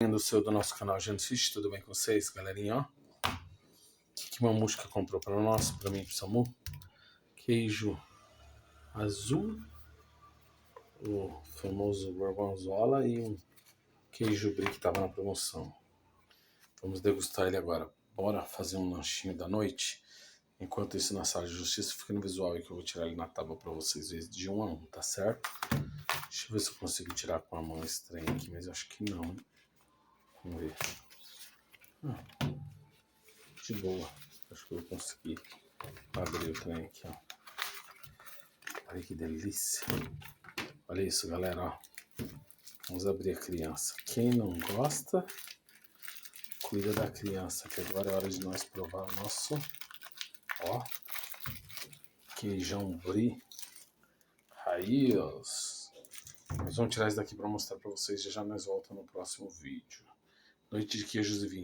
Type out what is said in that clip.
Do nosso canal Genfish, tudo bem com vocês, galerinha? Ó, o que Mamusca comprou para nós, para mim e pro Samu? Queijo azul, o famoso gorgonzola e um queijo brie que estava na promoção. Vamos degustar ele agora. Bora fazer um lanchinho da noite. Enquanto isso, na sala de justiça, fica no visual aí que eu vou tirar ele na tábua para vocês verem de 1 a 1, tá certo? Deixa eu ver se eu consigo tirar com a mão esse trem aqui, mas eu acho que não, hein? Vamos ver. De boa. Acho que eu vou conseguir abrir o trem aqui, ó. Olha que delícia. Olha isso, galera, ó. Vamos abrir a criança. Quem não gosta, cuida da criança, que agora é hora de nós provar o nosso, ó, queijão brie raiz. Nós vamos tirar isso daqui para mostrar para vocês. Já nós voltamos no próximo vídeo. Noite de queijos e vinhos.